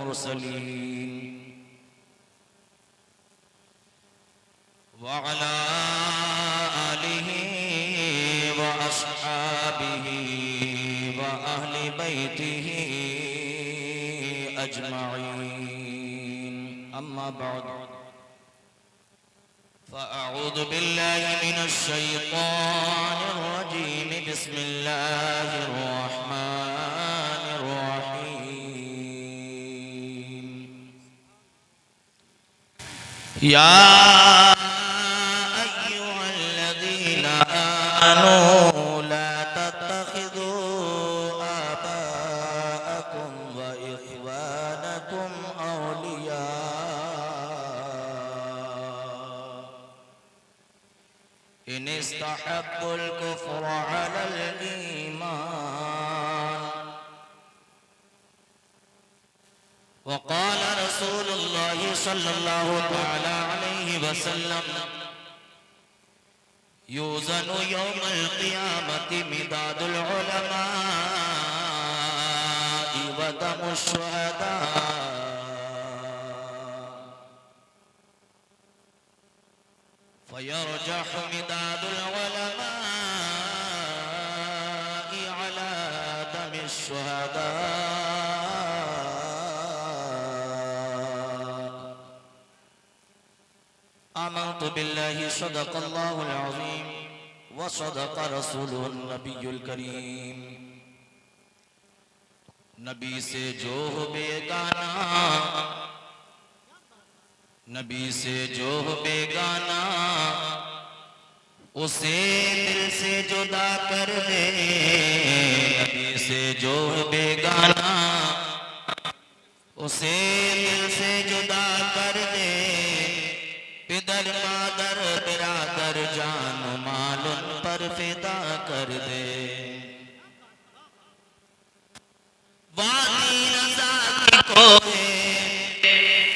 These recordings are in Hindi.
मुरसलीन व अला आलिहि व अस्हाबिहि व अहलि बैतिहि अजमईन। अम्मा बाद फ़अऊज़ु बिल्लाहि मिनश शैतानिर रजीम। बिस्मिल्लाहिर रहमानिर रहीम। या अय्युहल्लज़ीना आमनू ला तत्तखिज़ू आबाअकुम व इख़वानकुम औलिया इन इस्तहब्बुल कुफ्र अलल ईमान। वक़ाल रसूलुल्लाहि सल्लल्लाहु तआला अलैहि वसल्लम युज़नु यौमल क़ियामति मिदादुल उलमाइ व दमुश शुहदा। फयरजह मिदादुल उलमाइ अला दमिश शुहदा। आमन्तु बिल्लाहि सदक़ल्लाहुल अज़ीम व सदक़ रसूलुहुन नबियुल करीम। नबी से जो हो बेगाना, नबी से जो हो बेगाना, उसे दिल से जुदा कर दे। नबी से जो हो बेगाना, उसे दिल से जुदा कर दे। पिदर मादर बिरादर जान माल उन पर फिदा कर दे। वादी रज़ा की कोहे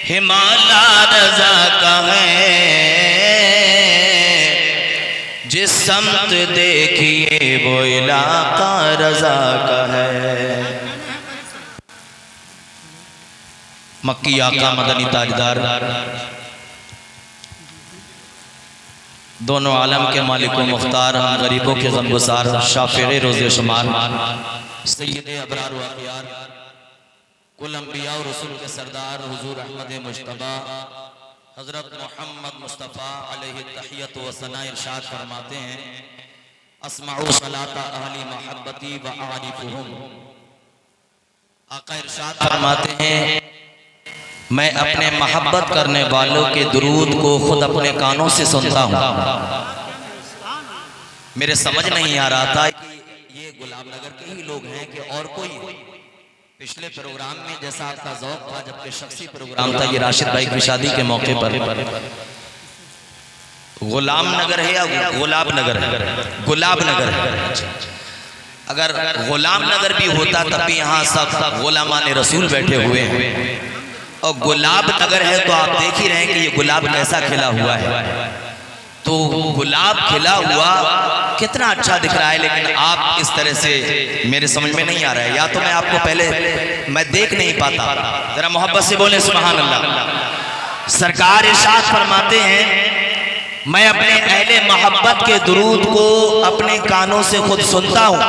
हिमालय रज़ा का है, जिस समत देखिए वो इलाका रज़ा का है। मक्की आका मदनी ताजदार दोनों आलम के मालिक व मुख्तार, हम गरीबों के ग़मगुसार, शाफ़िए रोज़े शुमार, सय्यदे अबरार व अख़यार, कुल अंबिया और रसूल के सरदार हुज़ूर अहमद मुज्तबा हज़रत मोहम्मद मुस्तफ़ा अलैहि तहियत व सना इरशाद फरमाते हैं, अस्माउ सलाता अहली महब्बती व आरिफुहुम। आका इरशाद फरमाते हैं, मैं अपने मोहब्बत करने वालों के दुरूद को खुद अपने कानों से सुनता हूँ। मेरे समझ नहीं आ रहा था कि ये गुलाबनगर के ही लोग हैं कि और कोई। पिछले प्रोग्राम में जैसा आपका ज़ौक़ था, जबकि शख्सी प्रोग्राम था ये राशिद भाई की शादी के मौके पर, गुलाम नगर है या गुलाब नगर है? गुलाब नगर है। अगर गुलाम नगर भी होता तब भी यहाँ सब गुलामान रसूल बैठे हुए हैं, और गुलाब नगर है तो आप देख ही रहे हैं कि ये गुलाब कैसा खिला हुआ है। तो गुलाब खिला हुआ कितना अच्छा दिख रहा है, लेकिन आप इस तरह से मेरे समझ में नहीं आ रहा है। या तो मैं आपको पहले मैं देख नहीं पाता, जरा मोहब्बत से बोले सुभान अल्लाह। सरकार इरशाद फरमाते हैं, मैं अपने अहले मोहब्बत के दुरूद को अपने कानों से खुद सुनता हूँ,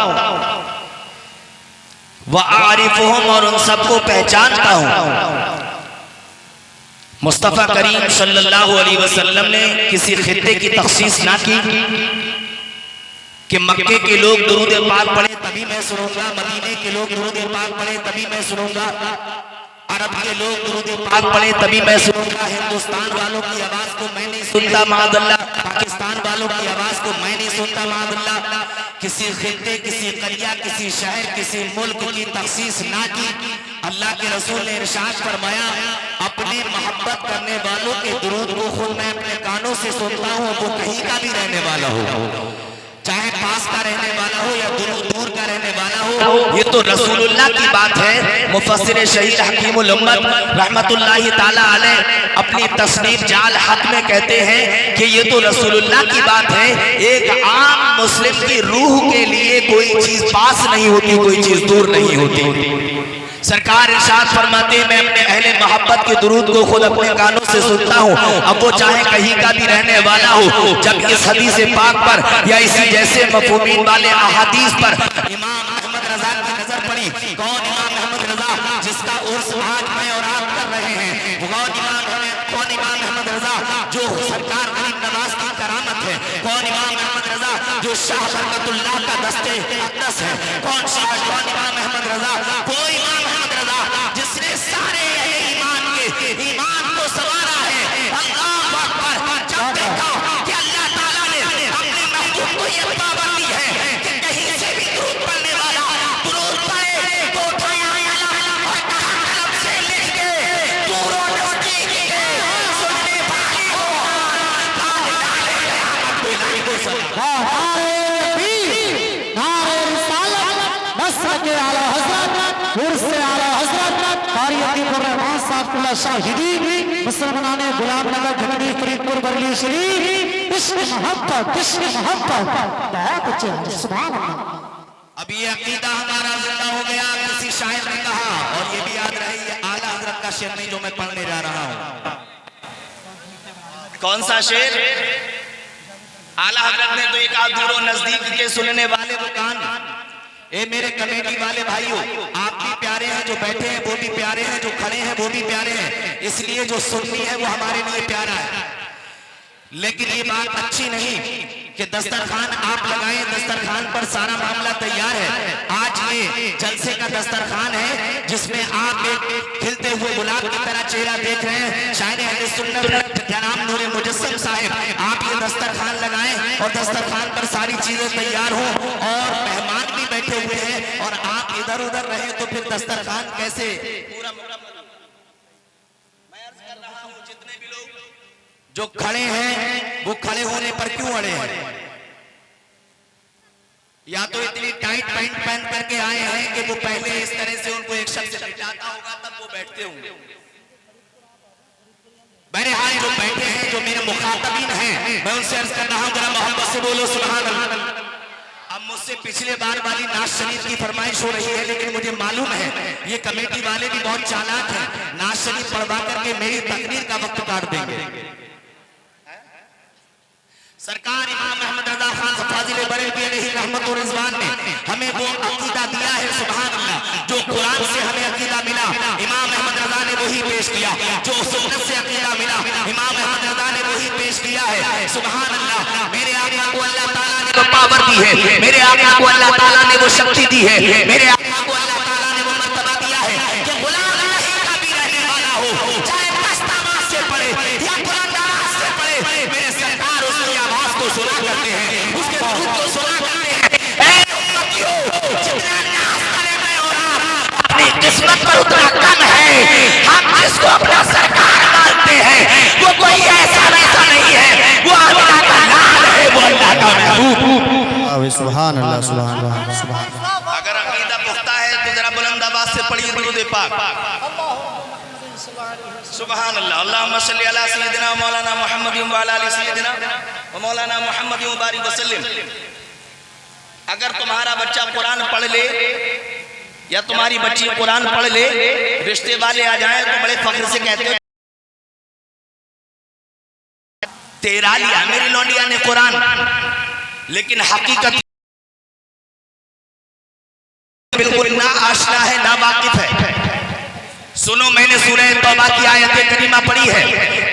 व आरिफुहुम, और उन सबको पहचानता हूँ। मुस्तफ़ा करीम सल्लल्लाहु अलैहि वसल्लम ने किसी खित्ते की तखसीस ना की कि मक्के के लोग दुरूद पाक पढ़े तभी मैं सुनूंगा, मदीने के लोग दुरूद पाक पढ़े तभी मैं सुनूंगा, अरब के लोग दुरूद पाक पढ़े तभी मैं सुनूंगा, हिंदुस्तान वालों की आवाज को मैं नहीं सुनता माअल्लाह, पाकिस्तान वालों की आवाज को मैं नहीं सुनता माअल्लाह। किसी खित्ते, किसी करिया, किसी शहर, किसी मुल्क की तखसीस ना की। अल्लाह के रसूल ने इरशाद फरमाया, अपने मोहब्बत करने वालों के दुरूद को खुद मैं अपने कानों से सुनता हूँ, वो कहीं का भी रहने वाला हो, चाहे पास का रहने वाला हो या दूर का रहने वाला हो। ये तो रसूलुल्लाह की बात है। मुफस्सिर शहीद हकीमुल उम्मत रहमतुल्लाहि ताला अलैह अपनी तस्नीफ जाल हक में कहते हैं कि ये तो रसूलुल्लाह की बात है। एक आम मुस्लिम की रूह के लिए कोई चीज पास नहीं होती, कोई चीज दूर नहीं होती। सरकार इरशाद फरमाते हैं, मैं अपने मोहब्बत के दुरूद को खुद अपने कानों से सुनता हूँ। अब वो चाहे कहीं का भी रहने वाला हो, जब इस हदीस पाक पर या इसी जैसे मफहूमीन वाले अहादीस पर इमाम अहमद रजा की नजर पड़ी, कौन इमाम अहमद रजा जिसका उर्स आज मैं और आप कर रहे हैं, कौन इमाम अहमद रजा जो सरकार गरीब नवाज की करामत है, कौन इमाम अहमद रजा जो शाह बरकतुल्लाह का दस्ते अक़दस है, कौन इमाम अहमद रजा, वो इमाम अहमद रजा जिसने सारे ईमान के ईमान को संवारा है। अल्लाह अकबर। जब देखा कि अल्लाह ताला ने अपने महबूब को ये पाबंदी है कि कहीं से भी दुरूद पढ़ने वाला दुरूद पढ़े तो उठाया और कहा कलम से लिख के दूर और नजदीक के सुनने वाले हो नारे रिसालत नस्र के आला हजरत उर्स आला हजरत कारी अकीदुर रहमान साहब शाहिदी मुसलमाने गुलाम नगर झगड़ी फरीदपुर बरली शरीफ। इश्क मोहब्बत बहुत अच्छे हैं, सुभान अल्लाह। अब ये अकीदा हमारा जिंदा हो गया, किसी शायर ने कहा, और ये भी याद रहे ये आला हजरत का शेर नहीं जो मैं पढ़ने जा रहा हूँ। कौन सा शेर? आला हजरत ने तो एक दूर नजदीक के सुनने वाले वो कान। ए मेरे कमेटी वाले भाइयों, आप भी प्यारे हैं, जो बैठे हैं वो भी प्यारे हैं, जो खड़े हैं वो भी प्यारे हैं, इसलिए जो सुन्नी है वो हमारे लिए प्यारा है। लेकिन ये बात अच्छी नहीं कि दस्तरखान आप लगाएं, दस्तरखान पर सारा मामला तैयार है। आज ये जलसे का दस्तरखान है जिसमें आप एक खिलते हुए गुलाब की तरह चेहरा देख रहे हैं। शायर अहले सुन्नत जनाब नूरे मुजस्सम साहिब, आप ये दस्तरखान लगाएं और दस्तरखान पर सारी चीजें तैयार हो और मेहमान भी बैठे हुए हैं और आप इधर उधर रहे तो फिर दस्तरखान कैसे पूरा मुकम्मल। मैं अर्ज कर रहा हूं, जितने भी लोग जो खड़े हैं वो खड़े होने पर क्यों अड़े हैं? या तो इतनी टाइट पैंट पहन करके आए हैं कि वो पहले इस तरह से उनको एक शख्स लिटाता होगा तब वो बैठते होंगे। बहरहाल जो बैठे हैं, जो मेरे मुखातबीन हैं, मैं उनसे अर्ज कर रहा हूं जरा मोहब्बत से बोलो सुभान अल्लाह। अब मुझसे पिछले बार वाली नाज शरीफ की फरमाइश हो रही है, लेकिन मुझे मालूम है ये कमेटी वाले भी बहुत चालाक हैं, नाज शरीफ पढ़वा करके मेरी तकरीर का वक्त काट देंगे। सरकार इमाम अहमद रजा खान फाजिल बरेलवी अलैहि रहमत और रिजवान ने हमें वो अकीदा दिया है, सुभान अल्लाह, जो कुरान से हमें अकीदा मिला इमाम अहमद रजा ने वही पेश किया, जो सुन्नत से अकीदा मिला इमाम अहमद रजा ने वही पेश किया है, सुभान अल्लाह। मेरे आका को अल्लाह ताला ने वो पावर दी है, मेरे आका को अल्लाह ताला ने वो शक्ति दी है, मेरे आका को अल्लाह ताला ने वो मर्तबा दिया है कि गुलाम अल्लाह का भी रहने वाला हो, चाहे दस्तामाज से पढ़े या कुरान से पढ़े, मेरे सरकार उसकी आवाज को सुना करते हैं, उसके दुरूद को सुना करते हैं। ऐ उम्मतियों, जितना नाज करे मैं और आप, अपनी किस्मत पर उतना कम है। हम जिसको अपना सरकार मानते हैं वो कोई ऐसा वैसा नहीं है, वो अल्लाह का लाल है, वो अल्लाह का महबूब। सुभान अल्लाह, सुभान अल्लाह, सुभान अल्लाह। अगर अकीदा पुख्ता है तो जरा बुलंद आवाज से पढ़िए दुरूद पाक। सुभान अल्लाह। अल्लाहुम्मा सल्ली अला सय्यिदिना मौलाना मुहम्मद व अला आलि सय्यिदिना व मौलाना मुहम्मद व बारिक वसल्लम। अगर तुम्हारा बच्चा कुरान पढ़ ले या तुम्हारी बच्ची कुरान पढ़ ले, रिश्ते वाले आ जाएं तो बड़े फख्र से कहते हैं तेरा लिया मेरी लौंडिया ने कुरान, लेकिन हकीकत बिल्कुल ना आशना है, ना वाकिफ है। सुनो, मैंने सूरह तौबा की आयत करीमा पढ़ी है,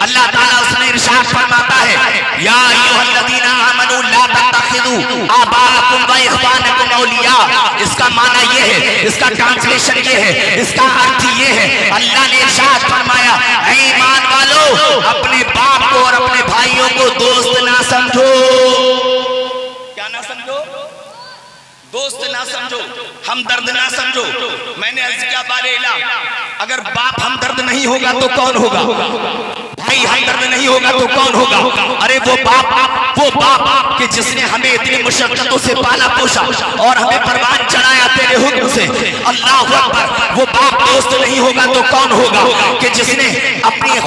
अल्लाह ताला उसमें इरशाद फरमाता है या अय्युहल्लज़ीना आमनू ला तत्तखिज़ू आबाअकुम व इख़वानकुम औलिया। इसका माना ये है, इसका ट्रांसलेशन ये है, इसका अर्थ ये है, अल्लाह ने इरशाद फरमाया ऐ ईमान वालों, अपने बाप को और अपने भाइयों को दोस्त ना समझो। क्या ना समझो? दोस्त ना समझो, हमदर्द ना समझो। मैंने अर्ज किया बारे इला, अगर बाप हमदर्द नहीं होगा तो कौन होगा? भाई हमदर्द नहीं होगा तो कौन होगा? अरे वो बाप कि जिसने हमें इतनी मुशक्कतों से पाला पोसा और हमें परवान चढ़ाया तेरे हुक्म से, अल्लाह अकबर। वो बाप दोस्त नहीं होगा तो कौन होगा? कि जिसने अपनी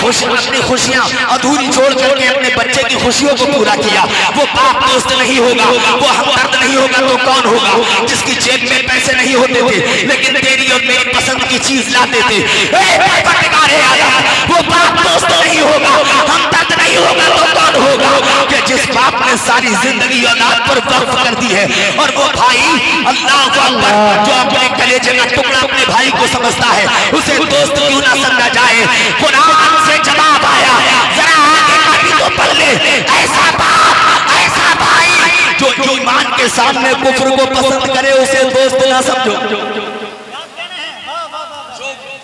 खुशियां अधूरी छोड़ करके अपने बच्चे की खुशियों को पूरा किया, वो बाप दोस्त नहीं होगा। वो हमदर्द नहीं होगा तो कौन होगा? जिसकी जेब में पैसे नहीं होते थे लेकिन तेरी और मेरी पसंद की चीज लाते थे। सारी जिंदगी औलाद पर वक्फ कर दी है, और वो भाई अल्लाह अकबर जो अपने कलेजे का टुकड़ा अपने भाई को समझता है, उसे दोस्त क्यों ना समझा जाए। कुरान से जवाब आया, जरा आगे का भी तो पढ़ ले। ऐसा बाप, ऐसा भाई जो ईमान के सामने कुफ्र को पसंद करे, उसे दोस्त ना समझो।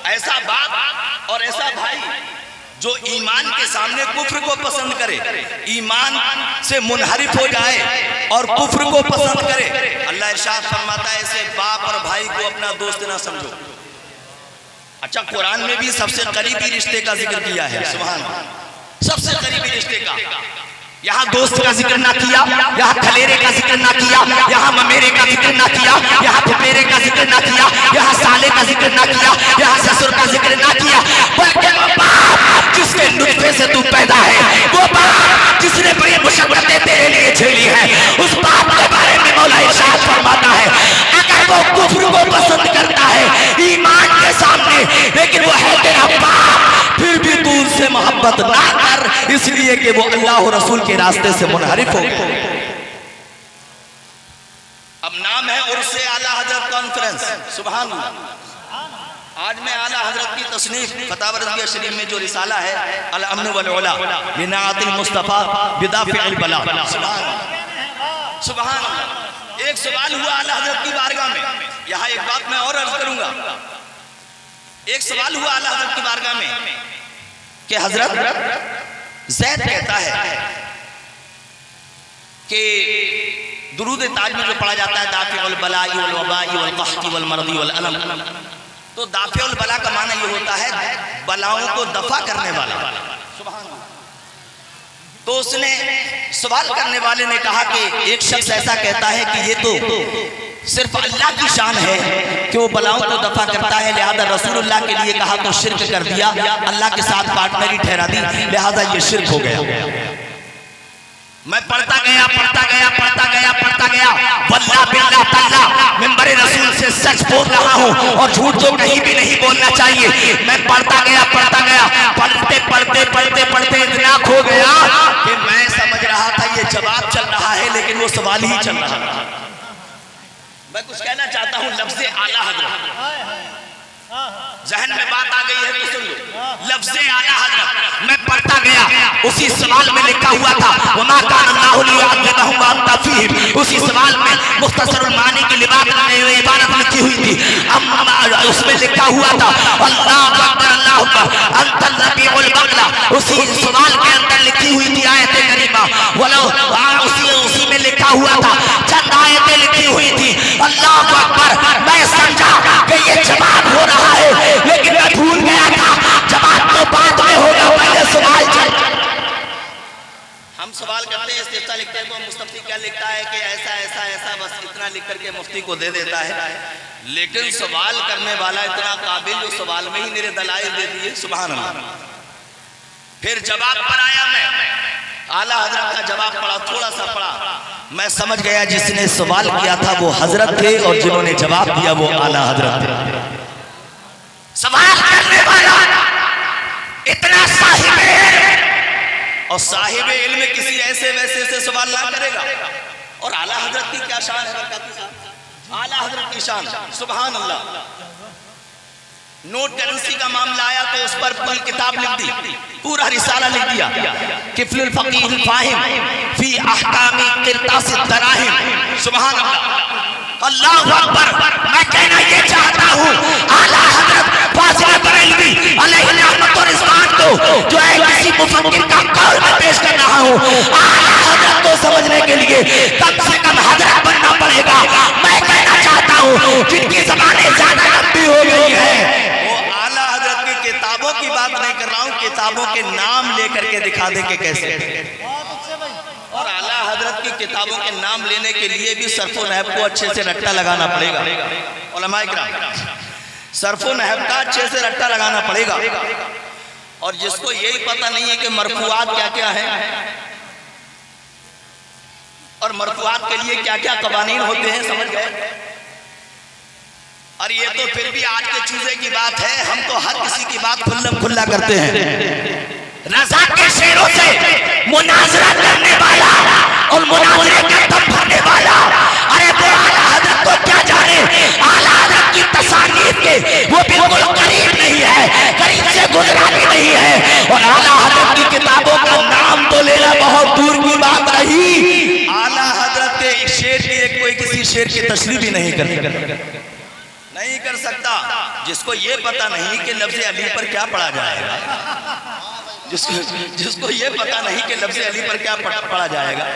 ऐसा बाप और ऐसा भाई जो ईमान के सामने कुफ्र को पसंद करे, ईमान से मुनहरिफ हो जाए और कुफ्र को पसंद करे, अल्लाह इरशाद फरमाता है ऐसे बाप और भाई को अपना दोस्त ना समझो। अच्छा, कुरान में भी सबसे करीबी रिश्ते का जिक्र किया है, सुभान अल्लाह, सबसे करीबी रिश्ते का। यहाँ दोस्त का जिक्र ना किया, यहाँ खलेरे का जिक्र ना किया, यहाँ ममेरे का जिक्र ना किया, यहाँ फुफेरे का जिक्र ना किया, यहाँ साले का जिक्र ना किया, यहाँ ससुर का जिक्र ना किया, बल्कि वो बाप जिसके नुत्फे से तू पैदा है, वो बाप जिसने बड़ी मुशक्कतें तेरे लिए झेली है, उस बाप के बारे में मौला इरशाद फरमाता है, अगर वो कुफ्र को पसंद करता है ईमान के सामने, लेकिन वो है तेरा बाप, फिर भी तू उनसे मोहब्बत ना कर, इसलिए कि वो अल्लाह और रसूल के रास्ते से मुनहरिफ हो। अब नाम है उर्से आला हजरत कॉन्फ्रेंस, सुभान अल्लाह। आज मैं आला हजरत की तसनीफ फतावा रज़िया शरीफ में जो रिसाला है अल अम्न वल उला लिनाअतिल मुस्तफा बिदाफिल बला, सुभान अल्लाह, सुभान अल्लाह। एक सवाल हुआ आला हजरत की बारगाह में, यहाँ एक बात मैं और अर्ज करूंगा। एक सवाल हुआ आला हजरत की बारगाह में कि हजरत ज़ैद कहता है कि दुरूद ताज में जो पढ़ा जाता है दाफ़िउल बलाई वल वबाई वल क़हती वल मर्दी वल अलम, तो दाफ़िउल बला का माना ये होता है बलाओं को दफा करने वाला, सुभान अल्लाह। तो उसने सवाल करने वाले ने कहा कि एक शख्स ऐसा कहता है कि ये तो सिर्फ अल्लाह की शान है कि वो बलाओं को दफा करता है, लिहाजा रसूलुल्लाह के लिए कहा तो शिर्क कर दिया, अल्लाह के साथ पार्टनरी ठहरा दी, लिहाजा ये शिर्क हो गया। मैं पढ़ता गया पढ़ता गया पढ़ता गया पढ़ता गया, वल्लाह बिल्लाह तल्लाह मिंबर रसूल से सच बोल रहा हूँ और झूठ तो कहीं भी नहीं बोलना चाहिए। मैं पढ़ता गया पढ़ता गया, पढ़ते पढ़ते पढ़ते पढ़ते इतना खो गया कि मैं समझ रहा था ये जवाब चल रहा है, लेकिन वो सवाल ही चल रहा था। मैं कुछ कहना चाहता हूँ लफ्ज़े आला हज़रत, जहन में बात आ गई है तो सुन लो, लफ्ज़े आला हज़रत। मैं पढ़ता गया, उसी सवाल में लिखा हुआ था वमा कान अल्लाहु लियुअज़्ज़िबहुम व अंता फ़ीहिम, उसी सवाल में मुख्तसरुल मानी की इबारत लिखी हुई थी, उसमें लिखा हुआ था अल्लाहु अकबर अल्लाहु अकबर अंतल रबीउल बगला, उसी सवाल के अंदर लिखी हुई थी आयत करीमा, वलो उसी में लिखा हुआ था, चंद आयतें लिखी हुई थी, अल्लाहु अकबर। मैं समझा कि ये जवाब हो रहा है, लेकिन मैं भूल गया था जवाब तो बाद में होगा, पहले सवाल चल। हम सवाल करते हैं, इस्तिफ्ता लिखते हैं तो मुफ्ती क्या लिखता है कि ऐसा ऐसा ऐसा, बस इतना लिख करके मुफ्ती को दे देता है, लेकिन सवाल करने वाला इतना काबिल जो सवाल में ही मेरे दलाइल दे दिए, सुभान अल्लाह। फिर जवाब पर आया, मैं आला हजरत का जवाब पढ़ा, थोड़ा सा पढ़ा, मैं समझ गया जिसने सवाल किया था वो हजरत थे और जिन्होंने जवाब दिया वो आला हजरत थे। सवाल करने वाला इतना साहिब इल्म, और साहिब इल्म किसी ऐसे वैसे से सवाल ना करेगा। और आला हजरत की क्या शान है, आला हजरत की शान, सुभान अल्लाह। नोट करेंसी का मामला आया तो उस पर पूरी किताब लिख दी, पूरा रिसाला लिख दिया, किफलुल फकीह फाहिम फी अहकामी क़िरतास दराहिम, सुभान अल्लाह, अल्लाहु अकबर। मैं कहना ये चाहता हूँ आला हजरत फाज़िल बरेलवी अलैहि रहमत और रिज़वान को जो है किसी मुफक्किर का कौल में पेश कर रहा हूँ, आला हजरत को समझने के लिए कम से कम हजरत बनना पड़ेगा। मैं कहना चाहता हूँ जिनकी ज़बानें ज़्यादा लंबी हो गई है, किताबों की बात नहीं कर रहा हूँ, किताबों के नाम लेकर के दिखा दे के कैसे। और आला हजरत की किताबों के नाम लेने के लिए भी सरफो नहब को अच्छे से रट्टा लगाना पड़ेगा। उलमाए किराम, सरफो नहब का अच्छे से रट्टा लगाना पड़ेगा। और जिसको यही पता नहीं है कि मरफूआत क्या क्या है और मरफूआत के लिए क्या क्या कवानीन होते हैं, समझ गए। और ये तो फिर भी आज के चूजे की बात है, हम तो हर किसी की बात खुल्लम खुल्ला करते हैं। रज़ा के शेरों से मुनाज़रा करने वाला और मुनाज़रे का दम भरने वाला, अरे वो आला हज़रत को क्या जाने, आला हज़रत की तसानीफ के वो बिल्कुल करीब नहीं है, करीब से गुजरा भी नहीं है। और आला हज़रत की किताबों का नाम तो लेना बहुत दूर की बात रही, आला हज़रत के शेर की कोई किसी शेर की तशरीह भी नहीं कर सकता। जिसको ये पता नहीं कि लफ्ज़ अली पर क्या पढ़ा जाएगा, जिसको ये पता नहीं कि लफ्ज़ अली पर क्या पढ़ा जाएगा,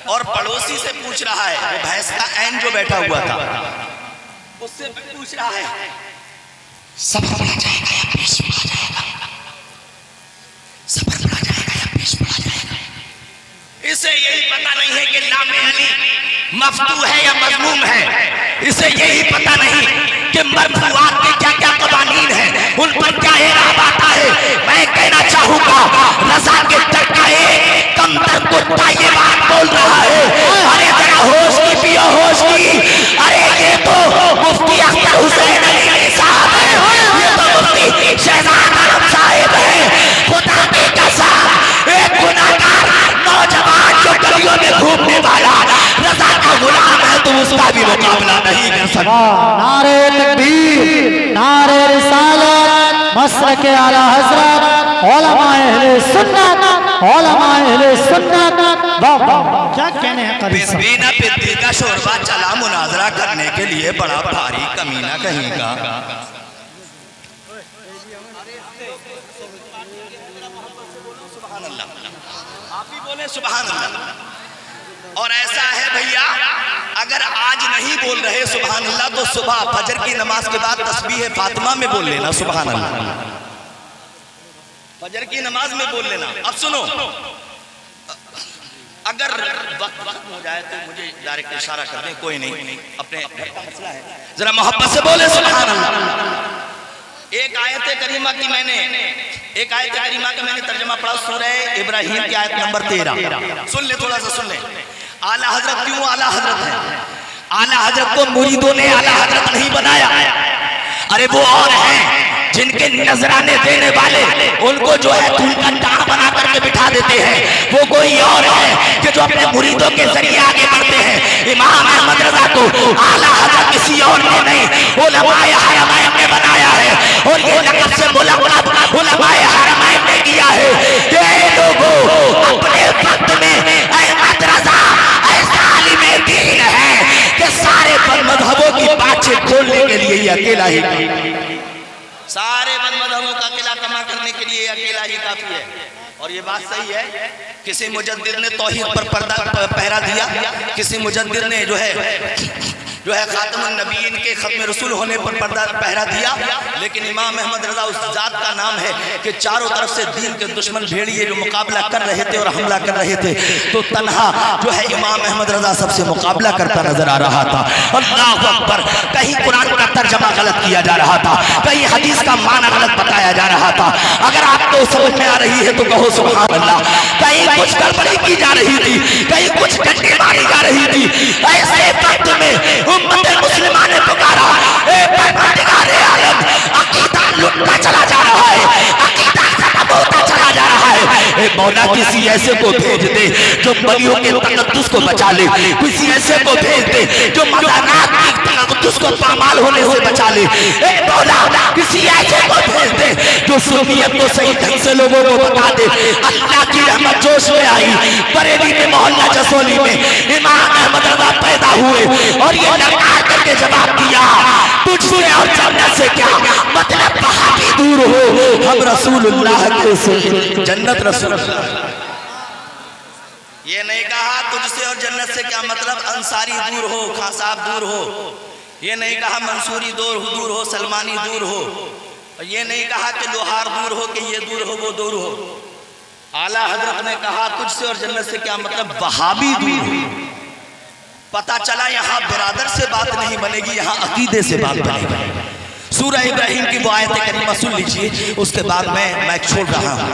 और पड़ोसी से पूछ रहा है, वो भैंस का ऐन जो बैठा हुआ था उससे पूछ रहा है सबर पढ़ा जाएगा या पेश पढ़ा जाएगा, सबर पढ़ा जाएगा या पेश पढ़ा जाएगा। इसे यही पता नहीं है कि नाम अली मफ्तू है या मज़मूम है, इसे यही पता नहीं कि मरफूआत के क्या क्या कवानीन है, उन पर क्या एराब आता है। मैं कहना चाहूंगा रज़ा के टरकाए कमतर कुत्ता ये बात बोल रहा है, अरे जरा होश की पियो होश की, अरे ये तो मुफ्ती अख्तर हुसैन अली साहब है, ये तो मुफ्ती शहजाद आलम साहब है। खुदा की कसम एक गुनाहगार नौजवान जो गलियों में घूमने वाला रज़ा का गुलाम है, तो उसका भी मुकाबला नहीं कर सकता। नारे तकबीर, नारे रिसालत, मसलक आला हज़रत, उलमाए अहले सुन्नत, उलमाए अहले सुन्नत। वाह वाह, क्या कहने हैं क़ारी साहब। बिना पितरी का शोरबा चला मुनाजरा करने के लिए, बड़ा भारी कमीना कहीं का। आप ही बोले सुभान अल्लाह। और ऐसा है भैया, अगर आज नहीं बोल रहे सुभान अल्लाह तो सुबह फजर की नमाज के बाद तस्बीह फातिमा में बोल लेना सुभान अल्लाह, फजर की नमाज में बोल लेना। अब सुनो, अगर वक्त हो जाए तो मुझे डायरेक्ट इशारा कर दें, कोई नहीं, अपने घर का मसला है, जरा मोहब्बत से बोले सुभान अल्लाह। एक आयत करीमा का मैंने तर्जुमा पढ़ा, सूरह इब्राहिम की आयत नंबर 13। सुन ले, थोड़ा सा सुन ले। आला हज़रत क्यों आला हज़रत है? आला हज़रत को मुरीदों ने आला हज़रत नहीं बनाया, अरे वो और हैं जिनके नजराने देने वाले उनको जो है धूल का टाण बना करके बिठा देते हैं, वो कोई और है कि जो अपने मुरीदों के जरिए आगे बढ़ते हैं। इमाम अहमद रज़ा को आला हज़रत किसी और ने नहीं, उलमाए हरमैन ने बनाया है, और ये लक़ब से मुलक़ब उलमाए हरमैन ने किया है। ये लोगों अपने वक्त में अहमद रज़ा ऐसा आलिम दीन है कि सारे मज़हबों की बातचीत खोलने के लिए ये अकेला ही, सारे मज़हबों का किला कमा करने के लिए अकेला ही काफी है। और ये बात सही है, किसी मुजद्दिद ने तौहीद पर पर्दा पहरा दिया, किसी मुजद्दिद ने जो है खातमुन नबीयीन के खत्म रसूल होने पर पर्दा पहरा दिया, लेकिन इमाम अहमद रज़ा उस जात का नाम है कि चारों तरफ से दीन के दुश्मन भेड़िए जो मुकाबला कर रहे थे और हमला कर रहे थे, तो तन्हा जो है इमाम अहमद रज़ा सबसे मुकाबला करता नजर आ रहा था। अल्लाहु अकबर, कहीं कुरान का तर्जमा गलत किया जा रहा था, कहीं हदीस का माना गलत बताया जा रहा था। अगर आपको समझ में आ रही है तो कहो सुभान अल्लाह। कहीं कुछ गड़बड़ी की जा रही थी, कहीं कुछ गड्ढे मारी जा रही थी, ऐसे वक्त में उम्मत मुस्लिमा ने पुकारा, ए परवरदिगारे आलम, अकीदा लुटता चला जा रहा है, अकीदा खत्म होता चला जा रहा है। ए मौला, किसी ऐसे को भेज दे जो बलियों के तकद्दुस को बचा ले, किसी ऐसे को भेज दे जो मज़ारात की तकद्दुस को पामाल होने से बचा ले। ए मौला, किसी ऐसे को भेज दे जो सुन्नियत को सही ढंग से लोगों को बता दे। अल्लाह की रहमत जोश में आई, बरेली में मोहल्ला जसोली में इमाम अहमद रज़ा पैदा हुए, और ये ललकार करके जवाब दिया, तुझसे और जन्नत से क्या मतलब, वहाबी दूर हो, हम रसूलुल्लाह के से जन्नत रसूलुल्लाह। ये नहीं कहा तुझसे और जन्नत से क्या मतलब अंसारी दूर हो, खां साहब दूर हो, ये नहीं कहा मंसूरी दूर हो, सलमानी दूर हो, ये नहीं कहा कि लोहार दूर हो, कि ये दूर हो, वो दूर हो। आला हजरत ने कहा तुझसे और जन्नत से क्या मतलब, वहाबी दूर हो। पता चला यहाँ बिरादर से बात नहीं बनेगी, यहाँ अकीदे से बात बनेगी। सूरह इब्राहिम की वो आयत करीमा सुन लीजिए, उसके बाद मैं माइक छोड़ रहा हूँ।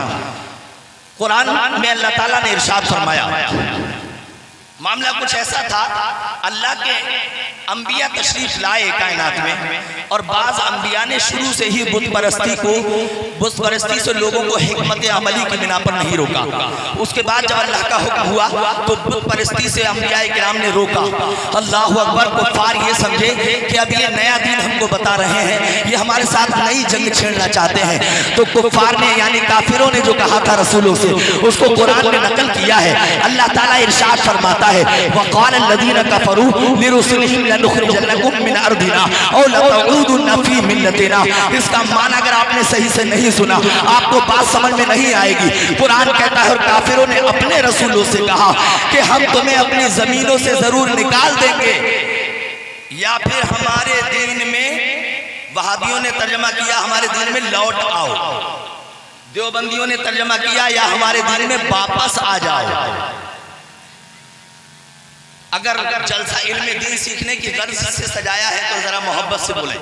कुरान में अल्लाह ताला ने इरशाद फरमाया, मामला कुछ ऐसा था, अंबिया तशरीफ लाए कायनात में, और बाज अंबिया ने शुरू से ही बुत परस्ती से लोगों को हिकमत अमली की बिना पर नहीं रोका। उसके बाद जब अल्लाह का हुक्म हुआ तो बुत परस्ती से अंबिया किराम ने रोका। अल्लाह अकबर। कुफ्फार ये समझे कि अब ये नया दीन हमको बता रहे हैं, ये हमारे साथ नई जंग छेड़ना चाहते हैं। तो कुफ्फार ने यानी काफिरों ने जो कहा था रसूलों से, उसको कुरान में नकल किया है। अल्लाह ताला इरशाद फरमाता है, वक़ाल लज़ीना कफ़रू लिरुसुलिहिम लनुखरिजन्नकुम मिन अर्दिना औ लतऊदुन्ना फी मिल्लतिना। इसका माना अगर आपने सही से नहीं सुना, आपको बात समझ में नहीं आएगी। कुरान कहता है और काफिरों ने अपने रसूलों से कहा कि हम तुम्हें अपनी जमीनों से जरूर निकाल देंगे, या फिर हमारे दीन में, वहाबियों ने तर्जमा किया हमारे दीन में लौट आओ, देवबंदियों ने तर्जमा किया या हमारे दीन में वापस आ जाओ। अगर जलसा इल्म दीन सीखने की गर्ज से सजाया है तो जरा मोहब्बत से बोले।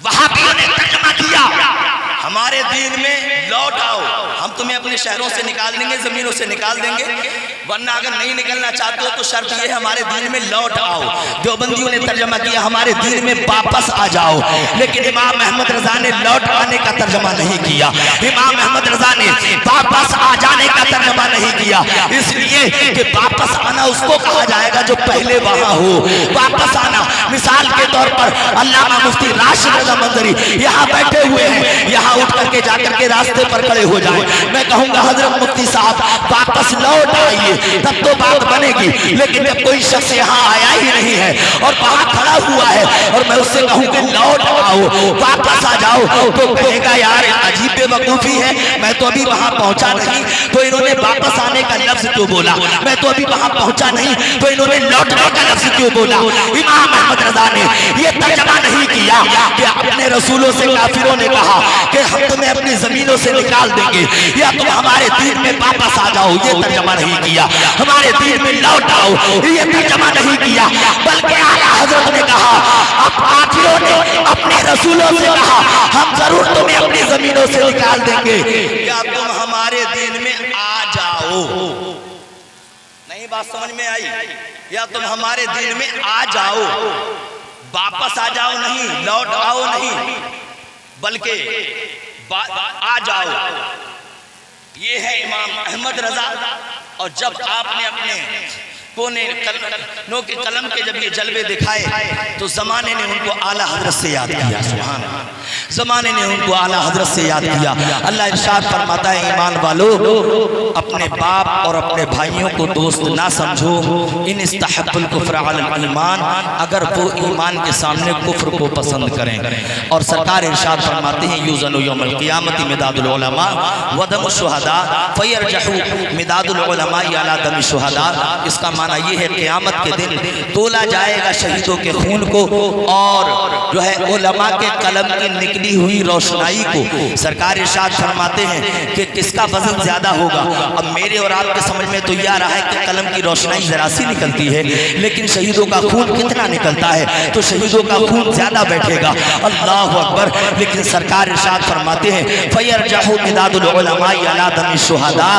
वहाबियों ने तर्जमा किया हमारे दीन में लौट आओ, हम तुम्हें अपने शहरों से निकाल देंगे, जमीनों से निकाल देंगे, वरना अगर नहीं निकलना चाहते हो तो शर्त यह है हमारे दीन में लौट आओ। देवबंदियों ने तर्जमा किया हमारे दीन में वापस आ जाओ। लेकिन इमाम अहमद रजा ने लौट आने का तर्जमा नहीं किया, इमाम अहमद रजा ने वापस आ जाने का तर्जमा नहीं किया, इसलिए कि वापस आना उसको कहा जाएगा जो पहले वहां हो। वापस आना, मिसाल के तौर पर अल्लामा मुफ्ती राशिद रज़ा मंजरी यहाँ बैठे हुए हैं, यहाँ उठ करके जाकर के रास्ते पर खड़े हो जाए, मैं कहूंगा हजरत मुफ्ती साहब वापस लौट आइए, तब तो बात बनेगी। लेकिन जब कोई शख्स यहाँ आया ही नहीं है और वहां खड़ा हुआ है और मैं उससे कहूँ कि लौट आओ, वापस आ जाओ, तो कहेगा यार अजीब बेवकूफी है, मैं तो अभी वहां पहुंचा नहीं, तो इन्होंने वापस आने का लफ्ज क्यों बोला? मैं तो अभी वहां पहुंचा नहीं, तो इन्होंने लौटने का लफ्ज क्यों बोला? इमाम अहमद रजा ने यह तर्जमा नहीं किया कि अपने रसूलों से काफिरों ने कहा कि हम तुम्हें अपनी जमीनों से निकाल देंगे या तुम हमारे दीन में वापस आ जाओ, ये तर्जमा नहीं किया। हमारे दीन में लौट आओ, ये तर्जमा नहीं किया, बल्कि आला हजरत ने कहा, अब काफिरों ने अपने रसूलों से कहा हम जरूर तुम्हें अपनी जमीनों से निकाल देंगे या तुम हमारे दीन में आ जाओ। नहीं बात समझ में आई? या तुम हमारे दीन में आ जाओ, वापस आ जाओ नहीं, लौट आओ नहीं, बल्कि आ जाओ। ये है इमाम अहमद रजा। और जब आपने अपने कोने के कलम के जब ये जलवे दिखाए तो जमाने ने उनको आला हजरत से याद किया। सुभान अल्लाह, जमाने ने उनको आला हजरत से याद किया। अल्लाह इरशाद फरमाता है, ईमान वालों अपने बाप और अपने भाइयों को दोस्त ना समझो, इन इस्तहब्बुल कुफ्र अलल ईमान, अगर वो ईमान के सामने कुफ्र को पसंद करें। और सरकार इरशाद फरमाते हैं, युज़नु यौमल क़ियामति मिदादुल उलमा व दम शुहदा फयरजहु मिदादुल उलमा अला दम शुहदा। इसका माना ये है क़यामत के दिन तोला जाएगा शहीदों के खून को और जो है उलमा के कलम की निकली हुई रोशनाई को। सरकार इरशाद फरमाते हैं कि किसका वजन ज्यादा होगा। अब मेरे और आपके समझ में तो यह आ रहा है कि कलम की रोशनाई जरा सी निकलती है, लेकिन शहीदों का खून कितना निकलता है, तो शहीदों का खून ज्यादा बैठेगा। अल्लाह अकबर। लेकिन सरकार इरशाद फरमाते हैं, फयरजहु मिदादुल उलमा अला दम शुहदा,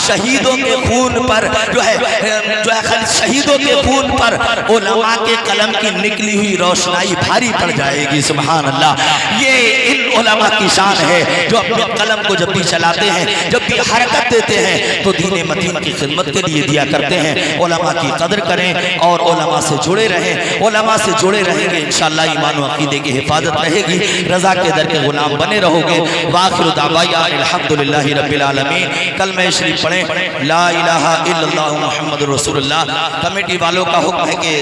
शहीदों के खून पर जो है शहीदों के खून पर उलमा के कलम की निकली हुई रोशनाई भारी पड़ जाएगी। सुभान अल्लाह। ये इन उलमा की शान है जो अपने कलम को जब भी चलाते हैं, जब भी हरकत देते हैं तो दीन मतीन की खिदमत के लिए दिया करते हैं। उलमा की कदर करें और उलमा से जुड़े रहें। उलमा से जुड़े रहेंगे इंशाअल्लाह ईमान व अक़ीदे की हिफाजत रहेगी, रज़ा के दर के गुलाम बने रहोगे। वाखिरु दावाया अल्हम्दुलिल्लाहि रब्बिल आलमीन। कलमा शरीफ पढ़ें, ला इलाहा इल्लल्लाहु मुहम्मदुर रसूलुल्लाह। कमेटी वालों का हुक्म है कि